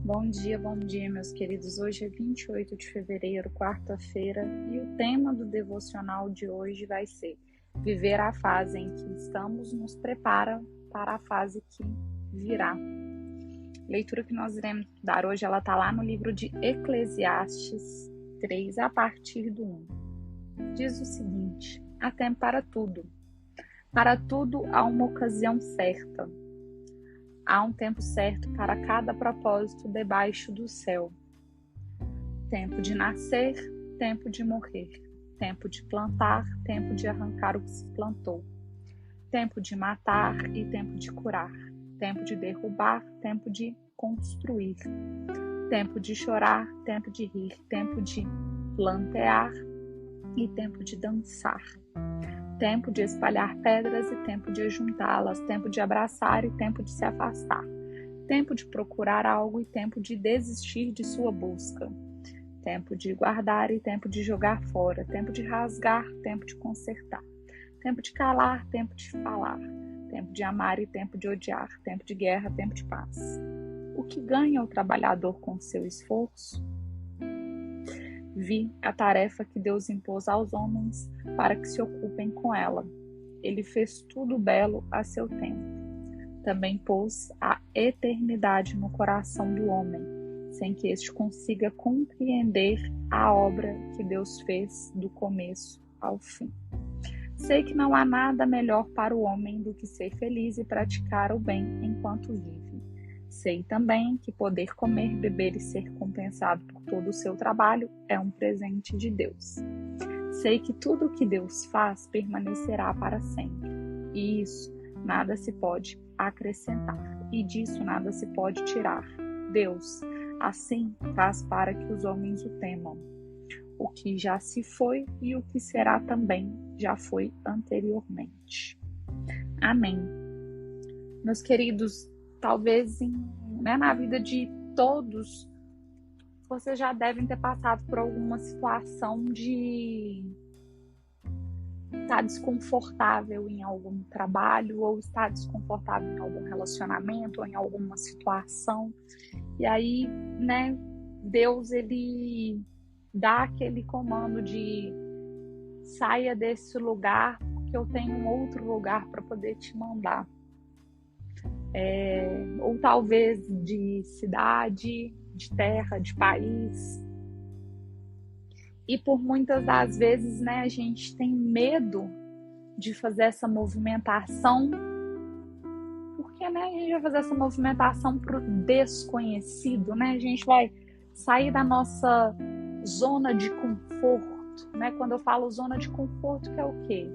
Bom dia, meus queridos. Hoje é 28 de fevereiro, quarta-feira, e o tema do devocional de hoje vai ser viver a fase em que estamos nos prepara para a fase que virá. A leitura que nós iremos dar hoje, ela está lá no livro de Eclesiastes 3, a partir do 1. Diz o seguinte: há tempo para tudo há uma ocasião certa. Há um tempo certo para cada propósito debaixo do céu. Tempo de nascer, tempo de morrer. Tempo de plantar, tempo de arrancar o que se plantou. Tempo de matar e tempo de curar. Tempo de derrubar, tempo de construir. Tempo de chorar, tempo de rir. Tempo de plantear e tempo de dançar. Tempo de espalhar pedras e tempo de ajuntá-las, tempo de abraçar e tempo de se afastar, tempo de procurar algo e tempo de desistir de sua busca, tempo de guardar e tempo de jogar fora, tempo de rasgar, tempo de consertar, tempo de calar, tempo de falar, tempo de amar e tempo de odiar, tempo de guerra, tempo de paz. O que ganha o trabalhador com seu esforço? Vi a tarefa que Deus impôs aos homens para que se ocupem com ela. Ele fez tudo belo a seu tempo. Também pôs a eternidade no coração do homem, sem que este consiga compreender a obra que Deus fez do começo ao fim. Sei que não há nada melhor para o homem do que ser feliz e praticar o bem enquanto vive. Sei também que poder comer, beber e ser compensado por todo o seu trabalho é um presente de Deus. Sei que tudo o que Deus faz permanecerá para sempre. E isso nada se pode acrescentar. E disso nada se pode tirar. Deus, assim, faz para que os homens o temam. O que já se foi e o que será também já foi anteriormente. Amém. Meus queridos, talvez na vida de todos, vocês já devem ter passado por alguma situação de estar desconfortável em algum trabalho, ou estar desconfortável em algum relacionamento, ou em alguma situação. E aí, Deus, ele dá aquele comando de saia desse lugar, porque eu tenho um outro lugar para poder te mandar. Ou talvez de cidade, de terra, de país. E por muitas das vezes, a gente tem medo de fazer essa movimentação, porque a gente vai fazer essa movimentação para o desconhecido, a gente vai sair da nossa zona de conforto, Quando eu falo zona de conforto, que é o quê?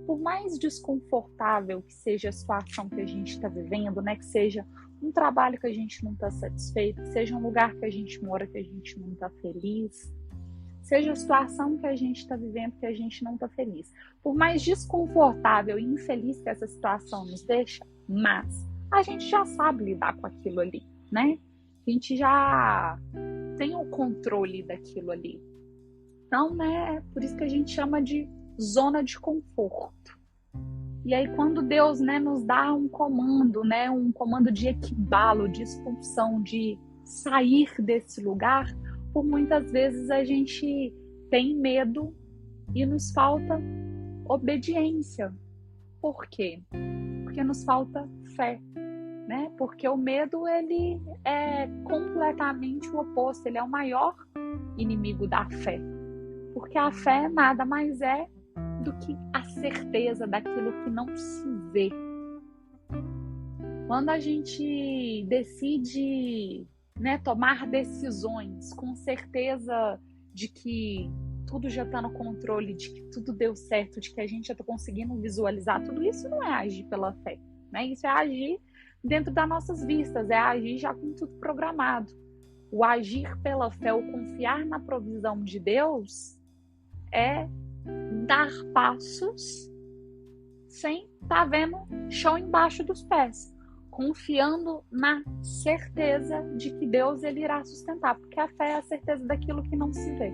Por mais desconfortável que seja a situação que a gente está vivendo, que seja um trabalho que a gente não está satisfeito, que seja um lugar que a gente mora que a gente não está feliz, seja a situação que a gente está vivendo que a gente não está feliz. Por mais desconfortável e infeliz que essa situação nos deixa, mas a gente já sabe lidar com aquilo ali, A gente já tem o controle daquilo ali. Então, é por isso que a gente chama de zona de conforto. E aí quando Deus nos dá um comando, um comando de equibalo, de expulsão, de sair desse lugar, por muitas vezes a gente tem medo e nos falta obediência. Por quê? Porque nos falta fé, Porque o medo, ele é completamente o oposto, ele é o maior inimigo da fé. Porque a fé nada mais é do que a certeza daquilo que não se vê. Quando a gente decide, tomar decisões com certeza de que tudo já está no controle, de que tudo deu certo, de que a gente já está conseguindo visualizar, tudo isso não é agir pela fé, Isso é agir dentro das nossas vistas, é agir já com tudo programado. O agir pela fé, o confiar na provisão de Deus, é dar passos sem estar vendo chão embaixo dos pés, confiando na certeza de que Deus, ele irá sustentar, porque a fé é a certeza daquilo que não se vê.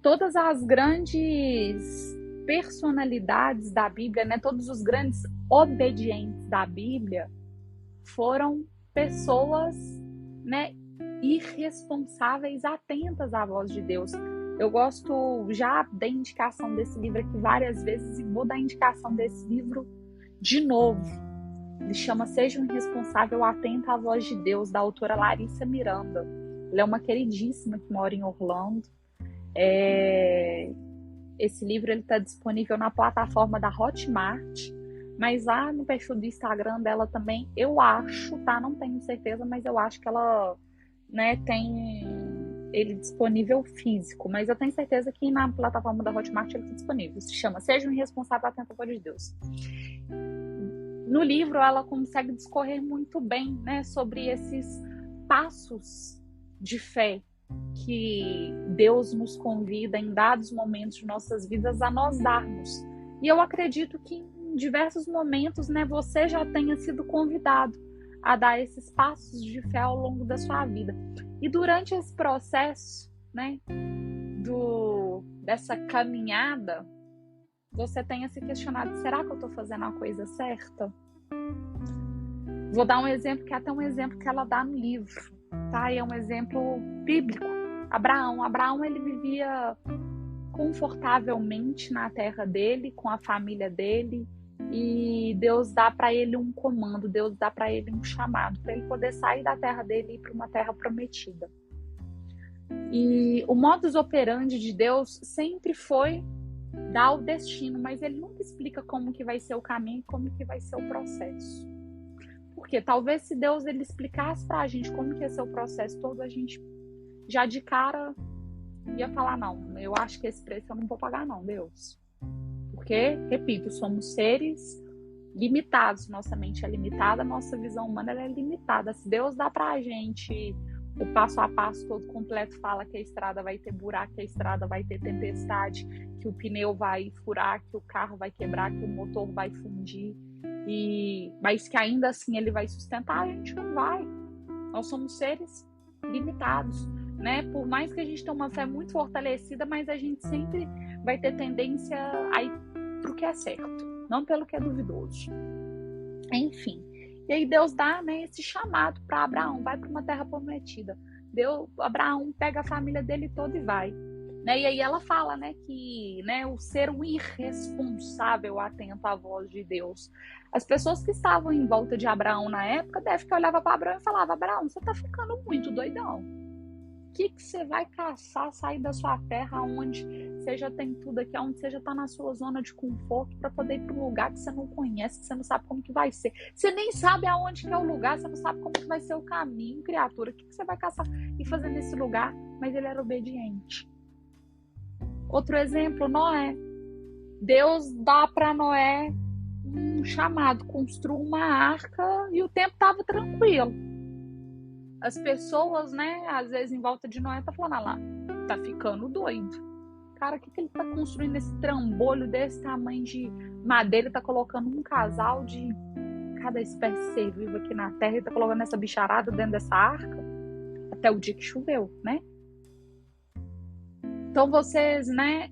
Todas as grandes personalidades da Bíblia, todos os grandes obedientes da Bíblia foram pessoas, né, irresponsáveis, atentas à voz de Deus. Eu gosto, já dei indicação desse livro aqui várias vezes e vou dar indicação desse livro de novo. Ele chama Seja um Irresponsável Atento à Voz de Deus, da autora Larissa Miranda. Ela é uma queridíssima que mora em Orlando. Esse livro está disponível na plataforma da Hotmart, mas lá no perfil do Instagram dela também, eu acho, tá? Não tenho certeza, mas eu acho que ela, né, tem ele disponível físico, mas eu tenho certeza que na plataforma da Hotmart ele está disponível. Se chama Seja um Irresponsável Atento à Voz de Deus. No livro ela consegue discorrer muito bem, né, sobre esses passos de fé que Deus nos convida em dados momentos de nossas vidas a nós darmos. E eu acredito que em diversos momentos, né, você já tenha sido convidado a dar esses passos de fé ao longo da sua vida. E durante esse processo, né, dessa caminhada, você tenha se questionado, será que eu estou fazendo a coisa certa? Vou dar um exemplo, que é até um exemplo que ela dá no livro, tá? E é um exemplo bíblico. Abraão, ele vivia confortavelmente na terra dele, com a família dele, e Deus dá para ele um comando, Deus dá para ele um chamado, para ele poder sair da terra dele e ir para uma terra prometida. E o modus operandi de Deus sempre foi dar o destino, mas ele nunca explica como que vai ser o caminho, como que vai ser o processo. Porque talvez se Deus ele explicasse pra gente como que ia ser o processo todo, a gente já de cara ia falar, não, eu acho que esse preço eu não vou pagar não, Deus. Porque, repito, somos seres limitados, nossa mente é limitada, nossa visão humana ela é limitada. Se Deus dá pra gente o passo a passo todo completo, fala que a estrada vai ter buraco, que a estrada vai ter tempestade, que o pneu vai furar, que o carro vai quebrar, que o motor vai fundir, mas que ainda assim ele vai sustentar, a gente não vai. Nós somos seres limitados, né? Por mais que a gente tenha uma fé muito fortalecida, mas a gente sempre vai ter tendência a ir pro que é certo, não pelo que é duvidoso. Enfim. E aí Deus dá, né, esse chamado para Abraão, vai para uma terra prometida. Abraão pega a família dele toda e vai. Né? E aí ela fala, né, que, né, o ser um irresponsável atento à voz de Deus. As pessoas que estavam em volta de Abraão na época devem que olhava para Abraão e falava, Abraão, você tá ficando muito doidão. O que você vai caçar, sair da sua terra onde você já tem tudo aqui, onde você já está na sua zona de conforto para poder ir para um lugar que você não conhece, que você não sabe como que vai ser. Você nem sabe aonde que é o lugar, você não sabe como que vai ser o caminho, criatura. O que você vai caçar e fazer nesse lugar? Mas ele era obediente. Outro exemplo, Noé. Deus dá para Noé um chamado, construa uma arca e o tempo estava tranquilo. As pessoas, né, às vezes em volta de Noé, tá falando, lá, tá ficando doido. Cara, o que ele tá construindo esse trambolho desse tamanho de madeira? Tá colocando um casal de cada espécie de ser vivo aqui na Terra e tá colocando essa bicharada dentro dessa arca até o dia que choveu, né? Então vocês, né,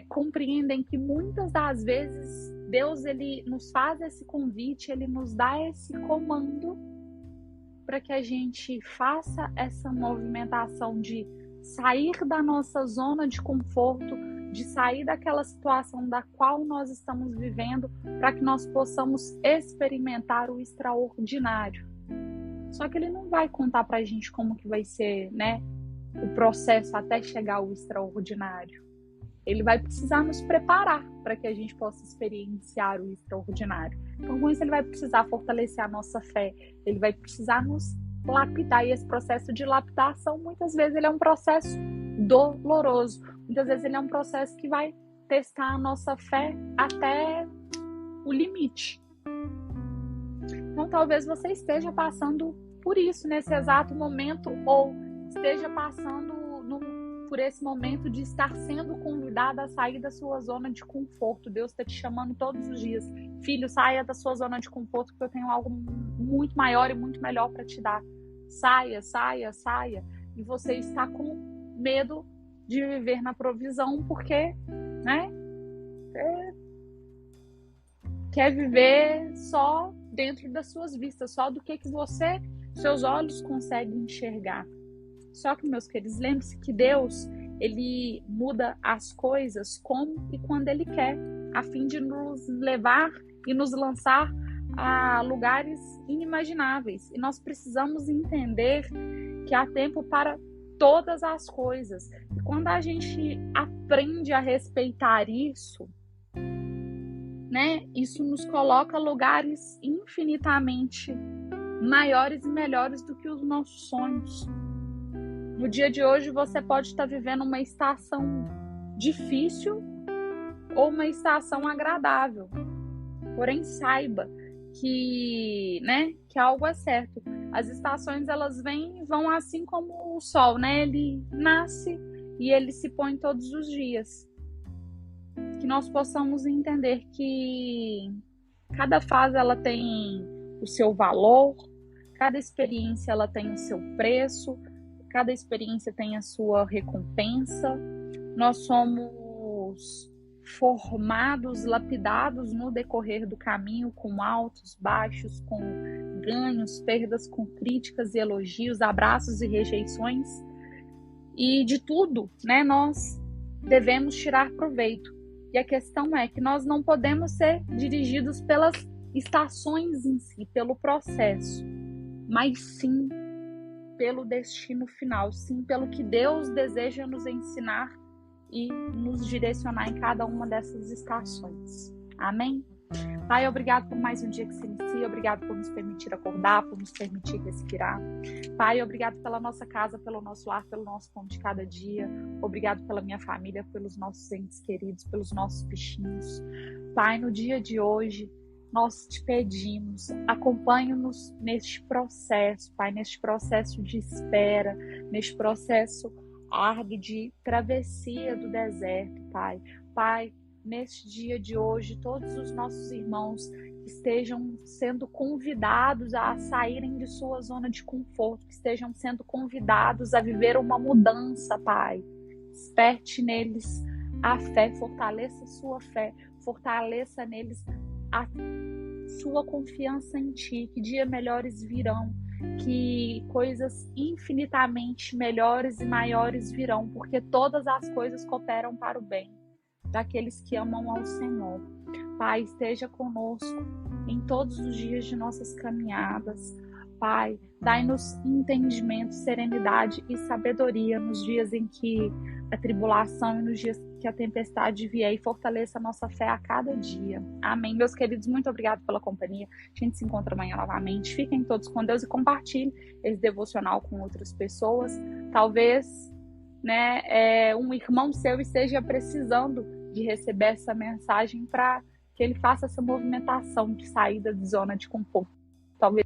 compreendem que muitas das vezes Deus, ele nos faz esse convite, ele nos dá esse comando para que a gente faça essa movimentação de sair da nossa zona de conforto, de sair daquela situação da qual nós estamos vivendo, para que nós possamos experimentar o extraordinário. Só que ele não vai contar para a gente como que vai ser, né, o processo até chegar ao extraordinário. Ele vai precisar nos preparar para que a gente possa experienciar o extraordinário. Então, com isso, ele vai precisar fortalecer a nossa fé. Ele vai precisar nos lapidar. E esse processo de lapidação, muitas vezes, ele é um processo doloroso. Muitas vezes, ele é um processo que vai testar a nossa fé até o limite. Então, talvez você esteja passando por isso nesse exato momento, ou esteja passando por esse momento de estar sendo convidada a sair da sua zona de conforto. Deus está te chamando todos os dias. Filho, saia da sua zona de conforto, porque eu tenho algo muito maior e muito melhor para te dar. Saia, saia, saia. E você está com medo de viver na provisão, porque, né, quer viver só dentro das suas vistas, só do que você seus olhos conseguem enxergar. Só que, meus queridos, lembre-se que Deus, ele muda as coisas como e quando ele quer, a fim de nos levar e nos lançar a lugares inimagináveis. E nós precisamos entender que há tempo para todas as coisas. E quando a gente aprende a respeitar isso, né, isso nos coloca lugares infinitamente maiores e melhores do que os nossos sonhos. No dia de hoje você pode estar vivendo uma estação difícil ou uma estação agradável. Porém, saiba que, né, que algo é certo. As estações, elas vêm e vão assim como o sol, né? Ele nasce e ele se põe todos os dias. Que nós possamos entender que cada fase ela tem o seu valor, cada experiência ela tem o seu preço, cada experiência tem a sua recompensa. Nós somos formados, lapidados no decorrer do caminho, com altos, baixos, com ganhos, perdas, com críticas e elogios, abraços e rejeições. E de tudo, né, nós devemos tirar proveito. E a questão é que nós não podemos ser dirigidos pelas estações em si, pelo processo, mas sim pelo destino final, sim pelo que Deus deseja nos ensinar e nos direcionar em cada uma dessas estações. Amém? Pai, obrigado por mais um dia que se inicia, obrigado por nos permitir acordar, por nos permitir respirar. Pai, obrigado pela nossa casa, pelo nosso lar, pelo nosso pão de cada dia. Obrigado pela minha família, pelos nossos entes queridos, pelos nossos bichinhos. Pai, no dia de hoje, nós te pedimos, acompanhe-nos neste processo, Pai, neste processo de espera, neste processo árduo de travessia do deserto, Pai. Pai, neste dia de hoje, todos os nossos irmãos que estejam sendo convidados a saírem de sua zona de conforto, que estejam sendo convidados a viver uma mudança, Pai. Desperte neles a fé, fortaleça a sua fé, fortaleça neles a sua confiança em Ti, que dias melhores virão, que coisas infinitamente melhores e maiores virão, porque todas as coisas cooperam para o bem daqueles que amam ao Senhor. Pai, esteja conosco em todos os dias de nossas caminhadas. Pai, dai-nos entendimento, serenidade e sabedoria nos dias em que a tribulação e nos dias que a tempestade vier, e fortaleça a nossa fé a cada dia. Amém. Meus queridos, muito obrigado pela companhia. A gente se encontra amanhã novamente. Fiquem todos com Deus e compartilhem esse devocional com outras pessoas. Talvez, né, um irmão seu esteja precisando de receber essa mensagem para que ele faça essa movimentação de saída de zona de conforto. Talvez